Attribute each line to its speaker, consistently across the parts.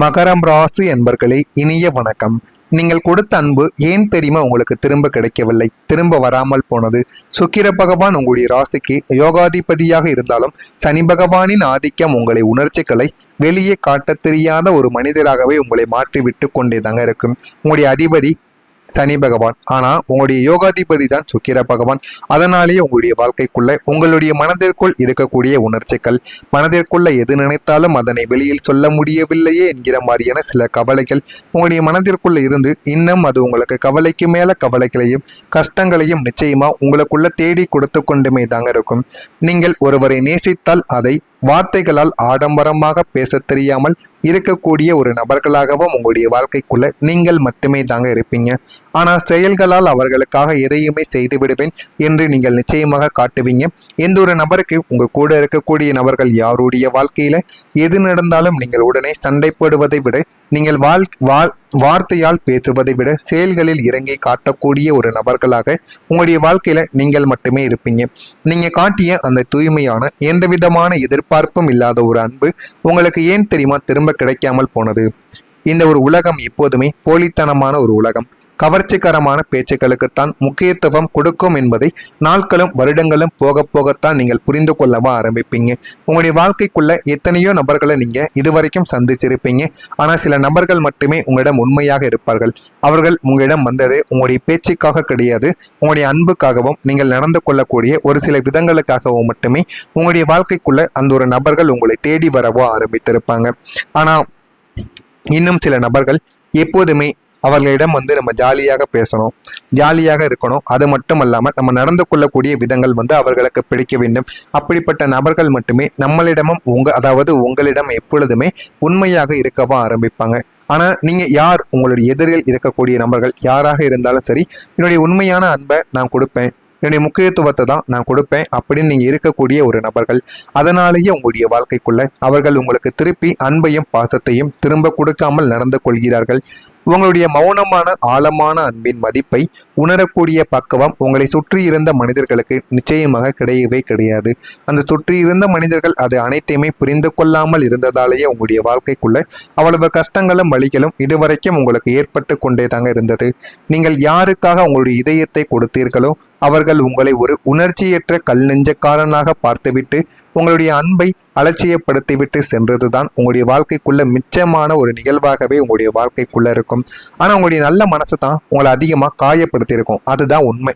Speaker 1: மகரம் ராசி என்பர்களே, இனிய வணக்கம். நீங்கள் கொடுத்த அன்பு ஏன் தெரியுமா உங்களுக்கு திரும்ப கிடைக்கவில்லை, திரும்ப வராமல் போனது. சுக்கிர பகவான் உங்களுடைய ராசிக்கு யோகாதிபதியாக இருந்தாலும் சனி பகவானின் ஆதிக்கம் உங்களை உணர்ச்சிகளை வெளியே காட்ட தெரியாத ஒரு மனிதராகவே உங்களை மாற்றி விட்டு கொண்டே தாங்க இருக்கும். உங்களுடைய அதிபதி சனி பகவான், ஆனா உங்களுடைய யோகாதிபதி தான் சுக்கிர பகவான். அதனாலேயே உங்களுடைய வாழ்க்கைக்குள்ள உங்களுடைய மனதிற்குள் இருக்கக்கூடிய உணர்ச்சிகள், மனதிற்குள்ள எது நினைத்தாலும் அதனை வெளியில் சொல்ல முடியவில்லையே என்கிற மாதிரியான சில கவலைகள் உங்களுடைய மனதிற்குள்ள இருந்து இன்னும் அது உங்களுக்கு கவலைக்கு மேல கவலைகளையும் கஷ்டங்களையும் நிச்சயமா உங்களுக்குள்ள தேடி கொடுத்து கொண்டுமே தாங்க இருக்கும். நீங்கள் ஒருவரை நேசித்தால் அதை வார்த்தைகளால் ஆடம்பரமாக பேச தெரியாமல் இருக்கக்கூடிய ஒரு நபர்களாகவும் உங்களுடைய வாழ்க்கைக்குள்ள நீங்கள் மட்டுமே தாங்க இருப்பீங்க. ஆனால் செயல்களால் அவர்களுக்காக எதையுமே செய்து விடுவேன் என்று நீங்கள் நிச்சயமாக காட்டுவீங்க. எந்த ஒரு நபருக்கு உங்க கூட இருக்கக்கூடிய நபர்கள் யாருடைய வாழ்க்கையில எது நடந்தாலும் நீங்கள் உடனே சண்டை போடுவதை விட நீங்கள் வார்த்தையால் பேசுவதை விட செயல்களில் இறங்கி காட்டக்கூடிய ஒரு நபர்களாக உங்களுடைய வாழ்க்கையில நீங்கள் மட்டுமே இருப்பீங்க. நீங்க காட்டிய அந்த தூய்மையான எந்த விதமான எதிர்பார்ப்பும் இல்லாத ஒரு அன்பு உங்களுக்கு ஏன் தெரியுமா திரும்ப கிடைக்காமல் போனது. இந்த ஒரு உலகம் எப்போதுமே போலித்தனமான ஒரு உலகம். கவர்ச்சிகரமான பேச்சுக்களுக்குத்தான் முக்கியத்துவம் கொடுக்கும் என்பதை நாட்களும் வருடங்களும் போக போகத்தான் நீங்கள் புரிந்து கொள்ளவா ஆரம்பிப்பீங்க. உங்களுடைய வாழ்க்கைக்குள்ள எத்தனையோ நபர்களை நீங்க இதுவரைக்கும் சந்திச்சிருப்பீங்க. ஆனா சில நபர்கள் மட்டுமே உங்களிடம் உண்மையாக இருப்பார்கள். அவர்கள் உங்களிடம் வந்தது உங்களுடைய பேச்சுக்காக கிடையாது, உங்களுடைய அன்புக்காகவும் நீங்கள் நடந்து கொள்ளக்கூடிய ஒரு சில விதங்களுக்காகவும் மட்டுமே உங்களுடைய வாழ்க்கைக்குள்ள அந்த ஒரு நபர்கள் உங்களை தேடி வரவோ ஆரம்பித்திருப்பாங்க. ஆனா இன்னும் சில நபர்கள் எப்போதுமே அவர்களிடம் நம்ம ஜாலியாக பேசணும், ஜாலியாக இருக்கணும். அது மட்டும் இல்லாமல் நம்ம நடந்து கொள்ளக்கூடிய விதங்கள் அவர்களுக்கு பிடிக்க வேண்டும். அப்படிப்பட்ட நபர்கள் மட்டுமே நம்மளிடமும் உங்களிடம் எப்பொழுதுமே உண்மையாக இருக்கவா ஆரம்பிப்பாங்க. ஆனால் நீங்கள் யார், உங்களுடைய எதிரில் இருக்கக்கூடிய நபர்கள் யாராக இருந்தாலும் சரி, என்னுடைய உண்மையான அன்பை நான் கொடுப்பேன், என்னுடைய முக்கியத்துவத்தை தான் நான் கொடுப்பேன் அப்படின்னு நீங்கள் இருக்கக்கூடிய ஒரு நபர்கள். அதனாலேயே உங்களுடைய வாழ்க்கைக்குள்ள அவர்கள் உங்களுக்கு திருப்பி அன்பையும் பாசத்தையும் திரும்ப கொடுக்காமல் நடந்து கொள்கிறார்கள். உங்களுடைய மௌனமான ஆழமான அன்பின் மதிப்பை உணரக்கூடிய பக்குவம் உங்களை சுற்றி இருந்த மனிதர்களுக்கு நிச்சயமாக கிடையவே கிடையாது. அந்த சுற்றி இருந்த மனிதர்கள் அது அனைத்தையுமே புரிந்து கொள்ளாமல் இருந்ததாலேயே உங்களுடைய வாழ்க்கைக்குள்ள அவ்வளவு கஷ்டங்களும் வழிகளும் இதுவரைக்கும் உங்களுக்கு ஏற்பட்டு கொண்டே தாங்க இருந்தது. நீங்கள் யாருக்காக உங்களுடைய இதயத்தை கொடுத்தீர்களோ அவர்கள் உங்களை ஒரு உணர்ச்சியற்ற கல் நெஞ்சக்காரனாக பார்த்துவிட்டு உங்களுடைய அன்பை அலட்சியப்படுத்திவிட்டு சென்றதுதான் உங்களுடைய வாழ்க்கைக்குள்ள மிச்சமான ஒரு நிகழ்வாகவே உங்களுடைய வாழ்க்கைக்குள்ள இருக்கும். ஆனா உங்களுடைய நல்ல மனசு தான் உங்களை அதிகமா காயப்படுத்தியிருக்கும். அதுதான் உண்மை.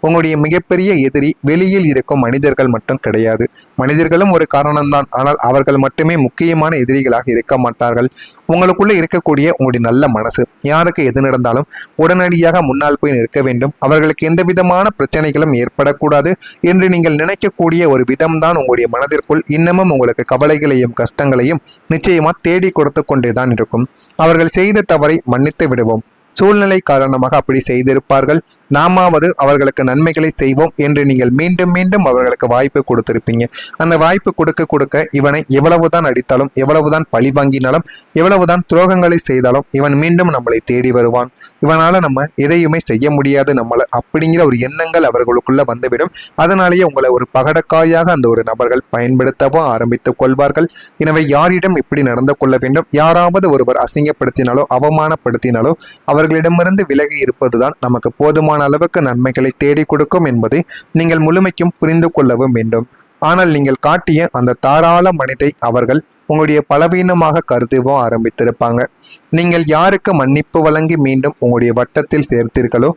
Speaker 1: உங்களுடைய மிகப்பெரிய எதிரி வெளியில் இருக்கும் மனிதர்கள் மட்டும் கிடையாது. மனிதர்களும் ஒரு காரணம்தான், ஆனால் அவர்கள் மட்டுமே முக்கியமான எதிரிகளாக இருக்க மாட்டார்கள். உங்களுக்குள்ள இருக்கக்கூடிய உங்களுடைய நல்ல மனசு, யாருக்கு எது நடந்தாலும் உடனடியாக முன்னால் போய் நிற்க வேண்டும், அவர்களுக்கு எந்த விதமான பிரச்சனைகளும் ஏற்படக்கூடாது என்று நீங்கள் நினைக்கக்கூடிய ஒரு விதம்தான் உங்களுடைய மனதிற்குள் இன்னமும் உங்களுக்கு கவலைகளையும் கஷ்டங்களையும் நிச்சயமா தேடி கொடுத்து கொண்டேதான் இருக்கும். அவர்கள் செய்த தவறை மன்னித்து விடுவோம். சூழ்நிலை காரணமாக அப்படி செய்திருப்பார்கள். நாமாவது அவர்களுக்கு நன்மைகளை செய்வோம் என்று நீங்கள் மீண்டும் மீண்டும் அவர்களுக்கு வாய்ப்பு கொடுத்திருப்பீங்க. அந்த வாய்ப்பு கொடுக்க கொடுக்க இவனை எவ்வளவுதான் அடித்தாலும், எவ்வளவுதான் பழி வாங்கினாலும், எவ்வளவுதான் துரோகங்களை செய்தாலும் இவன் மீண்டும் நம்மளை தேடி வருவான். இவனால நம்ம எதையுமே செய்ய முடியாது நம்மள அப்படிங்கிற ஒரு எண்ணங்கள் அவர்களுக்குள்ள வந்துவிடும். அதனாலேயே உங்களை ஒரு பகடக்காயாக அந்த ஒரு நபர்கள் பயன்படுத்தவும் ஆரம்பித்துக் கொள்வார்கள். எனவே யாரிடம் இப்படி நடந்து கொள்ள வேண்டும், யாராவது ஒருவர் அசிங்கப்படுத்தினாலோ அவமானப்படுத்தினாலோ அவர்களிடமிருந்து விலகி இருப்பதுதான் நமக்கு போதுமான அளவுக்கு நன்மைகளை தேடி கொடுக்கும் என்பதை நீங்கள் முழுமைக்கும் புரிந்து கொள்ளவும் வேண்டும். ஆனால் நீங்கள் காட்டிய அந்த தாராள மனதை அவர்கள் உங்களுடைய பலவீனமாக கருதவும் ஆரம்பித்திருப்பாங்க. நீங்கள் யாருக்கு மன்னிப்பு வழங்கி மீண்டும் உங்களுடைய வட்டத்தில் சேர்த்தீர்களோ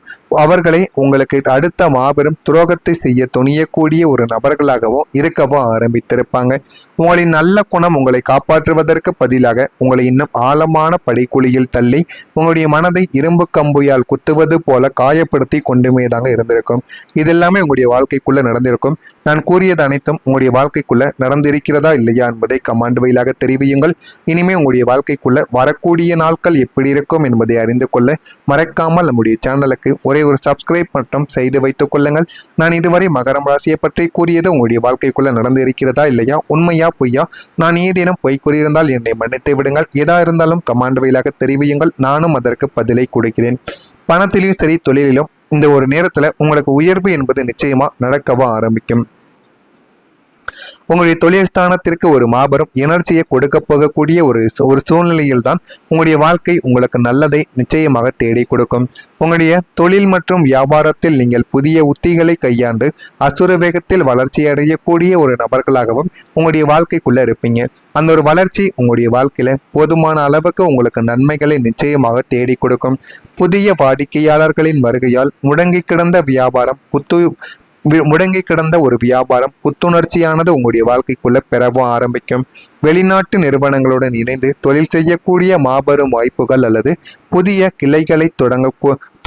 Speaker 1: அவர்களை உங்களுக்கு அடுத்த மாபெரும் துரோகத்தை செய்ய துணியக்கூடிய ஒரு நபர்களாகவும் இருக்கவும் ஆரம்பித்திருப்பாங்க. உங்களின் நல்ல குணம் உங்களை காப்பாற்றுவதற்கு பதிலாக உங்களை இன்னும் ஆழமான படிக்குழியில் தள்ளி உங்களுடைய மனதை இரும்பு கம்புயால் குத்துவது போல காயப்படுத்தி கொண்டுமே தாங்க இருந்திருக்கும். இதெல்லாமே உங்களுடைய வாழ்க்கைக்குள்ள நடந்திருக்கும். நான் கூறியது அனைத்தும் உங்களுடைய வாழ்க்கைக்குள்ள நடந்திருக்கிறதா இல்லையா என்பதை கமெண்ட் வாயிலாக தெரிவியுங்கள். இனிமே உங்களுடைய வாழ்க்கைக்குள்ள வரக்கூடிய நாட்கள் எப்படி இருக்கும் என்பதை அறிந்து கொள்ள மறக்காமல் நம்முடைய சேனலுக்கு ஒரே ஒரு சப்ஸ்கிரைப் மட்டும் செய்து வைத்துக் கொள்ளுங்கள். நான் இதுவரை மகரம் ராசியை பற்றி கூறியது உங்களுடைய வாழ்க்கைக்குள்ள நடந்து இருக்கிறதா இல்லையா, உண்மையா பொய்யா, நான் ஏதேனும் பொய் கூறியிருந்தால் என்னை மன்னித்து விடுங்கள். எதா இருந்தாலும் கமெண்ட் வாயிலாக தெரிவியுங்கள். நானும் அதற்கு பதிலை கொடுக்கிறேன். பணத்திலும் சரி தொழிலிலும் இந்த ஒரு நேரத்துல உங்களுக்கு உயர்வு என்பது நிச்சயமா நடக்கவா ஆரம்பிக்கும். உங்களுடைய தொழில் ஸ்தானத்திற்கு ஒரு மாபெரும் எனர்ஜியை கொடுக்க போகக்கூடிய ஒரு சூழ்நிலையில் தான் உங்களுடைய வாழ்க்கை உங்களுக்கு நல்லதை நிச்சயமாக தேடி கொடுக்கும். உங்களுடைய தொழில் மற்றும் வியாபாரத்தில் நீங்கள் புதிய உத்திகளை கையாண்டு அசுர வேகத்தில் வளர்ச்சி அடையக்கூடிய ஒரு நபர்களாகவும் உங்களுடைய வாழ்க்கைக்குள்ள இருப்பீங்க. அந்த ஒரு வளர்ச்சி உங்களுடைய வாழ்க்கையில போதுமான அளவுக்கு உங்களுக்கு நன்மைகளை நிச்சயமாக தேடி கொடுக்கும். புதிய வாடிக்கையாளர்களின் வருகையால் முடங்கி கிடந்த வியாபாரம் முடங்கி கிடந்த ஒரு வியாபாரம் புத்துணர்ச்சியானது உங்களுடைய வாழ்க்கைக்குள்ள பெறவும் ஆரம்பிக்கும். வெளிநாட்டு நிறுவனங்களுடன் இணைந்து தொழில் செய்யக்கூடிய மாபெரும் வாய்ப்புகள் அல்லது புதிய கிளைகளை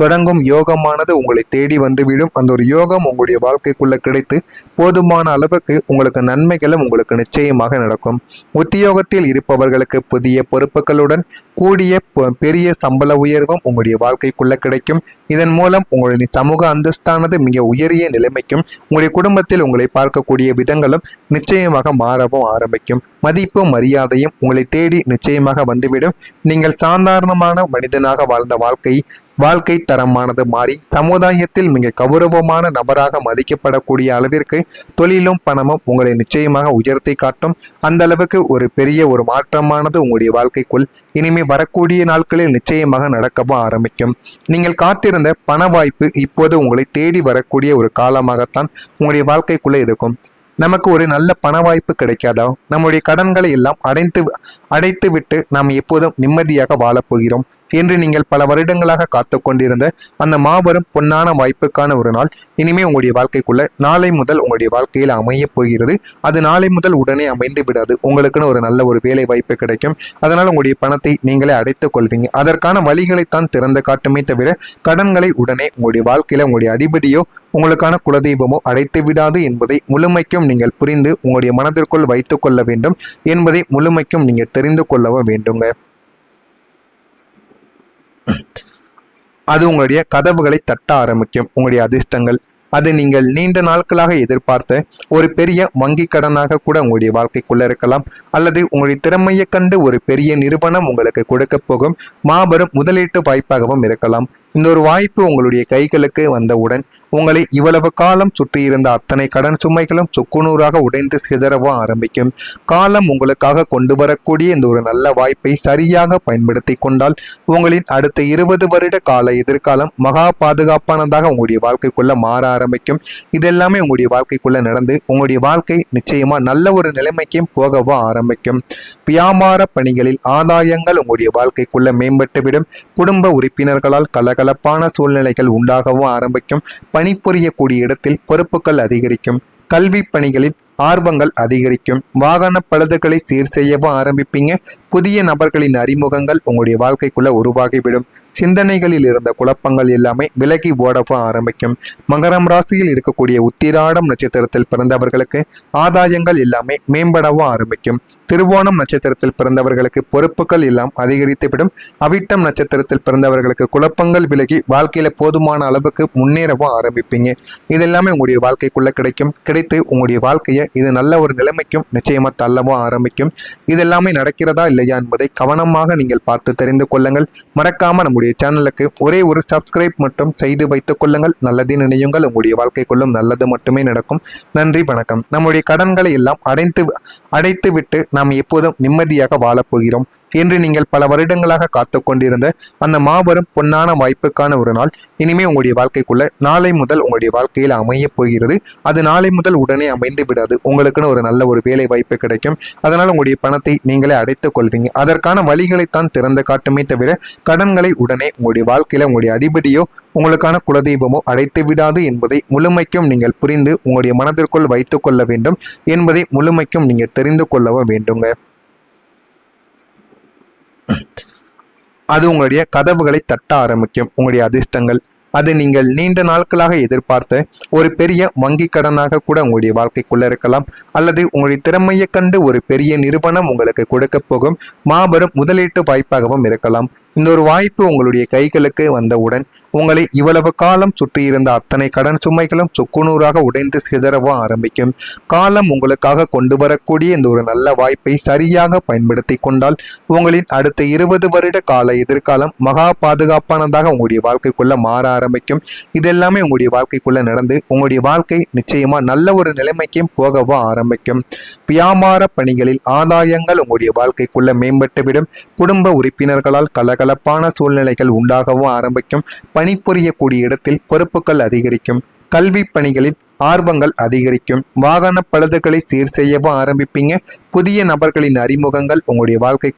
Speaker 1: தொடங்கும் யோகமானது உங்களை தேடி வந்துவிடும். அந்த ஒரு யோகம் உங்களுடைய வாழ்க்கைக்குள்ள கிடைத்து போதுமான அளவுக்கு உங்களுக்கு நன்மைகளும் உங்களுக்கு நிச்சயமாக நடக்கும். உத்தியோகத்தில் இருப்பவர்களுக்கு புதிய பொறுப்புகளுடன் கூடிய பெரிய சம்பள உயர்வும் உங்களுடைய வாழ்க்கைக்குள்ள கிடைக்கும். இதன் மூலம் உங்களுடைய சமூக அந்தஸ்தானது மிக உயரிய நிலைமைக்கும் உங்களுடைய குடும்பத்தில் உங்களை பார்க்கக்கூடிய விதங்களும் நிச்சயமாக மாறவும் ஆரம்பிக்கும். மதிப்பும் மரியாதையும் உங்களை தேடி நிச்சயமாக வந்துவிடும். நீங்கள் சாதாரணமான மனிதனாக வாழ்ந்த வாழ்க்கை தரமானது மாறி சமுதாயத்தில் மிக கௌரவமான நபராக மதிக்கப்படக்கூடிய அளவிற்கு தொழிலும் பணமும் உங்களை நிச்சயமாக உயர்த்தி காட்டும். அந்த அளவுக்கு ஒரு பெரிய ஒரு மாற்றமானது உங்களுடைய வாழ்க்கைக்குள் இனிமே வரக்கூடிய நாட்களில் நிச்சயமாக நடக்கவும் ஆரம்பிக்கும். நீங்கள் காத்திருந்த பண வாய்ப்பு இப்போது உங்களை தேடி வரக்கூடிய ஒரு காலமாகத்தான் உங்களுடைய வாழ்க்கைக்குள்ளே இருக்கும். நமக்கு ஒரு நல்ல பண வாய்ப்பு கிடைக்காதா? நம்முடைய கடன்களை எல்லாம் அடைத்து விட்டு நாம் எப்போதும் நிம்மதியாக வாழப்போகிறோம் என்று நீங்கள் பல வருடங்களாக காத்து கொண்டிருந்த அந்த மாபெரும் பொன்னான வாய்ப்புக்கான ஒரு நாள் இனிமே உங்களுடைய வாழ்க்கைக்குள்ள நாளை முதல் உங்களுடைய வாழ்க்கையில் அமைய போகிறது. அது நாளை முதல் உடனே அமைந்து விடாது. உங்களுக்குன்னு ஒரு நல்ல ஒரு வேலை வாய்ப்பு கிடைக்கும். அதனால் உங்களுடைய பணத்தை நீங்களே அடைத்துக் கொள்வீங்க. அதற்கான வழிகளைத்தான் திறந்து காட்டுமே தவிர கடன்களை உடனே உங்களுடைய வாழ்க்கையில உங்களுடைய அதிபதியோ உங்களுக்கான குலதெய்வமோ அடைத்து விடாது என்பதை முழுமைக்கும் நீங்கள் புரிந்து உங்களுடைய மனதிற்குள் வைத்துக் கொள்ள வேண்டும் என்பதை முழுமைக்கும் நீங்கள் தெரிந்து கொள்ளவும் வேண்டுங்க. அது உங்களுடைய கதவுகளை தட்ட ஆரம்பிக்கும். உங்களுடைய அதிர்ஷ்டங்கள் அது நீங்கள் நீண்ட நாட்களாக எதிர்பார்த்த ஒரு பெரிய வங்கி கடனாக கூட உங்களுடைய வாழ்க்கைக்குள்ள இருக்கலாம். அல்லது உங்களுடைய திறமையை கண்டு ஒரு பெரிய நிறுவனம் உங்களுக்கு கொடுக்க போகும் மாபெரும் முதலீட்டு வாய்ப்பாகவும் இருக்கலாம். இந்த ஒரு வாய்ப்பு உங்களுடைய கைகளுக்கு வந்தவுடன் உங்களை இவ்வளவு காலம் சுற்றியிருந்த அத்தனை கடன் சுமைகளும் சுக்குநூறாக உடைந்து சிதறவும் ஆரம்பிக்கும். காலம் உங்களுக்காக கொண்டு வரக்கூடிய இந்த ஒரு நல்ல வாய்ப்பை சரியாக பயன்படுத்தி கொண்டால் உங்களின் அடுத்த 20 வருட கால எதிர்காலம் மகா பாதுகாப்பானதாக உங்களுடைய வாழ்க்கைக்குள்ள மாற ஆரம்பிக்கும். இதெல்லாமே உங்களுடைய வாழ்க்கைக்குள்ள நடந்து உங்களுடைய வாழ்க்கை நிச்சயமா நல்ல ஒரு நிலைமைக்கும் போகவும் ஆரம்பிக்கும். வியாபார பணிகளில் ஆதாயங்கள் உங்களுடைய வாழ்க்கைக்குள்ள மேம்பட்டுவிடும். குடும்ப உறுப்பினர்களால் கலகலப்பான சூழ்நிலைகள் உண்டாகவும் ஆரம்பிக்கும். பணிபுரியக்கூடிய இடத்தில் பொறுப்புகள் அதிகரிக்கும். கல்வி பணிகளில் ஆர்வங்கள் அதிகரிக்கும். வாகன பழுதுகளை சீர் செய்யவும் ஆரம்பிப்பீங்க. புதிய நபர்களின் அறிமுகங்கள் உங்களுடைய வாழ்க்கைக்குள்ள உருவாகிவிடும். சிந்தனைகளில் இருந்த குழப்பங்கள் எல்லாமே விலகி ஓடவும் ஆரம்பிக்கும். மகரம் ராசியில் இருக்கக்கூடிய உத்திராடம் நட்சத்திரத்தில் பிறந்தவர்களுக்கு ஆதாயங்கள் எல்லாமே மேம்படவும் ஆரம்பிக்கும். திருவோணம் நட்சத்திரத்தில் பிறந்தவர்களுக்கு பொறுப்புகள் எல்லாம் அதிகரித்துவிடும். அவிட்டம் நட்சத்திரத்தில் பிறந்தவர்களுக்கு குழப்பங்கள் விலகி வாழ்க்கையில போதுமான அளவுக்கு முன்னேறவும் ஆரம்பிப்பீங்க. இதெல்லாமே உங்களுடைய வாழ்க்கைக்குள்ள கிடைத்து உங்களுடைய வாழ்க்கையை இது நல்ல ஒரு நிலைமைக்கும் நிச்சயமா தள்ளவும் ஆரம்பிக்கும். இதெல்லாமே நடக்கிறதா இல்லையா என்பதை கவனமாக நீங்கள் பார்த்து தெரிந்து கொள்ளுங்கள். மறக்காம நம்முடைய சேனலுக்கு ஒரே ஒரு சப்ஸ்கிரைப் மட்டும் செய்து வைத்துக் கொள்ளுங்கள். நல்லது நினையுங்கள். உங்களுடைய வாழ்க்கைக்குள்ளும் நல்லது மட்டுமே நடக்கும். நன்றி, வணக்கம். நம்முடைய கடன்களை எல்லாம் அடைத்து விட்டு நாம் எப்போதும் நிம்மதியாக வாழப்போகிறோம் என்று நீங்கள் பல வருடங்களாக காத்து கொண்டிருந்த அந்த மாபெரும் பொன்னான வாய்ப்புக்கான ஒரு நாள் இனிமே உங்களுடைய வாழ்க்கைக்குள்ள நாளை முதல் உங்களுடைய வாழ்க்கையில் அமைய போகிறது. அது நாளை முதல் உடனே அமைந்து விடாது. உங்களுக்குன்னு ஒரு நல்ல ஒரு வேலை வாய்ப்பு கிடைக்கும். அதனால் உங்களுடைய பணத்தை நீங்களே அடைத்துக் கொள்வீங்க. அதற்கான வழிகளைத்தான் திறந்து காட்டுமே தவிர கடன்களை உடனே உங்களுடைய வாழ்க்கையில உங்களுடைய அதிபதியோ உங்களுக்கான குலதெய்வமோ அடைத்து விடாது என்பதை முழுமைக்கும் நீங்கள் புரிந்து உங்களுடைய மனதிற்குள் வைத்துக் கொள்ள வேண்டும் என்பதை முழுமைக்கும் நீங்கள் தெரிந்து கொள்ளவும் வேண்டுங்க. அது உங்களுடைய கதவுகளை தட்ட ஆரம்பிக்கும். உங்களுடைய அதிர்ஷ்டங்கள் அது நீங்கள் நீண்ட நாட்களாக எதிர்பார்த்த ஒரு பெரிய வங்கி கடனாக கூட உங்களுடைய வாழ்க்கைக்குள்ள இருக்கலாம். அல்லது உங்களுடைய திறமையை கண்டு ஒரு பெரிய நிறுவனம் உங்களுக்கு கொடுக்க போகும் மாபெரும் முதலீட்டு வாய்ப்பாகவும் இருக்கலாம். இந்த ஒரு வாய்ப்பு உங்களுடைய கைகளுக்கு வந்தவுடன் உங்களை இவ்வளவு காலம் சுற்றியிருந்த அத்தனை கடன் சுமைகளும் சுக்குநூறாக உடைந்து சிதறவ ஆரம்பிக்கும். காலம் உங்களுக்காக கொண்டு வரக்கூடிய இந்த ஒரு நல்ல வாய்ப்பை சரியாக பயன்படுத்தி கொண்டால் உங்களின் அடுத்த 20 வருட கால எதிர்காலம் மகா பாதுகாப்பானதாக உங்களுடைய வாழ்க்கைக்குள்ள மாற ஆரம்பிக்கும். இதெல்லாமே உங்களுடைய வாழ்க்கைக்குள்ள நடந்து உங்களுடைய வாழ்க்கை நிச்சயமா நல்ல ஒரு நிலைமைக்கும் போகவோ ஆரம்பிக்கும். வியாபார பணிகளில் ஆதாயங்கள் உங்களுடைய வாழ்க்கைக்குள்ள மேம்பட்டுவிடும். குடும்ப உறுப்பினர்களால் கலகலப்பான சூழ்நிலைகள் உண்டாகவும் ஆரம்பிக்கும். பணிபுரியக்கூடிய இடத்தில் பொறுப்புகள் அதிகரிக்கும். கல்வி பணிகளில் ஆர்வங்கள் அதிகரிக்கும். வாகன பழுதுகளை சீர் செய்யவும் ஆரம்பிப்பீங்க. புதிய நபர்களின் அறிமுகங்கள் உங்களுடைய வாழ்க்கை